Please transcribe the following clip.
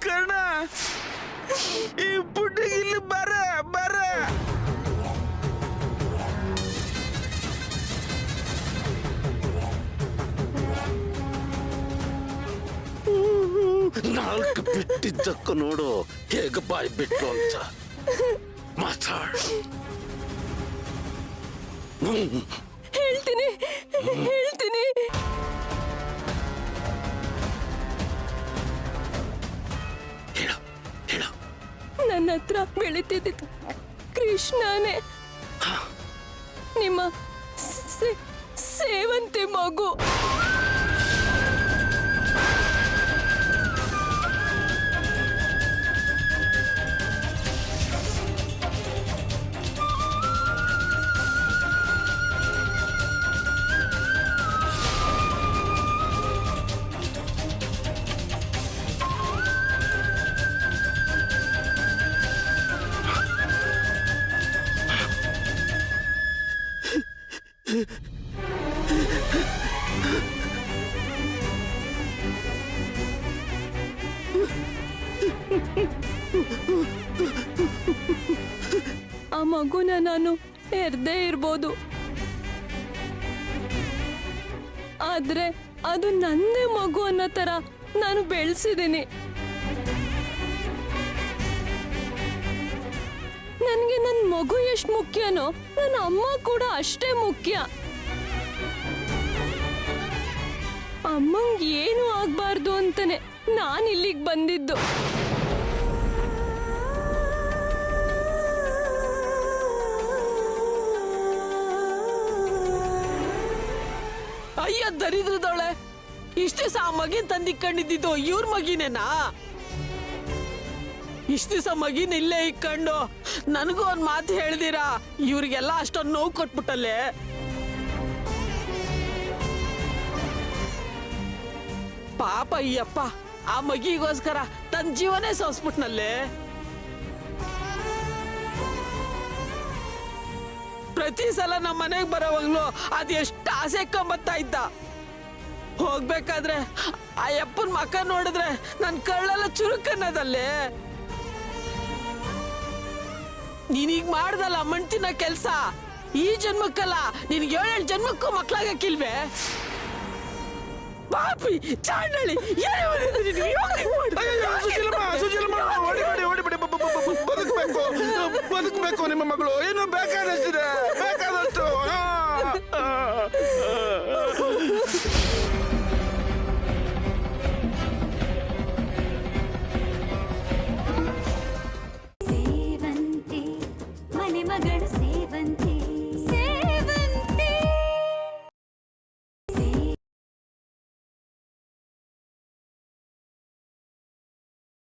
ಕರ್ಣ, ಈ ಪುಟ್ಟಿಗೆ ಇಲ್ಲಿ ಬರ ಬರ. ನಾಲ್ಕು ಬಿಟ್ಟಿದ್ದಕ್ಕೂ ನೋಡು ಹೇಗೆ ಬಾಯಿ ಬಿಟ್ಟು ಅಂತ ಮಾತಾಡ. ಹೇಳ್ತೀನಿ ಹೇಳ್ತೀನಿ. ಹೇಳು ಹೇಳು. ನನ್ನ ಹತ್ರ ಬೆಳೀತಿದ್ದ ಕೃಷ್ಣನೇ ನಿಮ್ಮ ಸೇವಂತಿ ಮಗು. ಆ ಮಗುನ ನಾನು ಹೆರ್ದೇ ಇರ್ಬೋದು, ಆದ್ರೆ ಅದು ನನ್ನೇ ಮಗು ಅನ್ನೋ ತರ ನಾನು ಬೆಳೆಸಿದ್ದೀನಿ. ನನಗೆ ನನ್ನ ಮಗು ಎಷ್ಟು ಮುಖ್ಯನೋ ನನ್ನ ಅಮ್ಮ ಕೂಡ ಅಷ್ಟೇ ಮುಖ್ಯ. ಅಮ್ಮಂಗೆ ಏನು ಆಗ್ಬಾರ್ದು ಅಂತಾನೆ ನಾನು ಇಲ್ಲಿಗೆ ಬಂದಿದ್ದು. ಅಯ್ಯ ದರಿದ್ರದವಳೆ, ಇಷ್ಟ ದಿವಸ ಆ ಮಗಿನ ತಂದಿಕ್ಕೊಂಡಿದ್ದು ಇವ್ರ ಮಗಿನೇನಾ? ಇಷ್ಟ ದಿವಸ ಮಗಿನ ಇಲ್ಲೇ ಇಕ್ಕೊಂಡು ನನಗೂ ಒಂದ್ ಮಾತು ಹೇಳ್ದಿರಾ ಇವ್ರಿಗೆಲ್ಲ ಅಷ್ಟೊಂದು ನೋವು ಕೊಟ್ಬಿಟ್ಟಲ್ಲೇ. ಪಾಪ ಅಯ್ಯಪ್ಪ, ಆ ಮಗಿಗೋಸ್ಕರ ತನ್ನ ಜೀವನೇ ಸೋಸ್ಬಿಟ್ನಲ್ಲೇ. ಪ್ರತಿ ಸಲ ನಮ್ಮ ಮನೆಗೆ ಬರೋವಾಗ್ಲು ಅದ್ ಎಷ್ಟು ಆಸೆ ಕಂಬತ್ತಾ ಇದ್ದ. ಹೋಗ್ಬೇಕಾದ್ರೆ ಆ ಯಪ್ಪನ್ ಮಕ್ಕ ನೋಡಿದ್ರೆ ನನ್ ಕಳ್ಳೆಲ್ಲ ಚುರುಕನ್ನದಲ್ಲೇ. ನೀನೀಗ ಮಾಡ್ದಲ್ಲ ಮಣ್ತಿನ ಕೆಲ್ಸ, ಈ ಜನ್ಮಕ್ಕಲ್ಲ ನಿನ್ಗೆ 7 ಜನ್ಮಕ್ಕೂ ಮಕ್ಳಾಗಕ್ಕಿಲ್ವೇ? ಪಾಪಿ ಚಾಂಡಳಿ ಬದುಕಬೇಕು ನಿಮ್ಮ ಮಗಳು. ಏನು ಬೇಕಾದಷ್ಟಿದೆ, ಬೇಕಾದಷ್ಟು. ಸೇವಂತಿ ಮನೆ ಮಗಳು ಸೇವಂತಿ.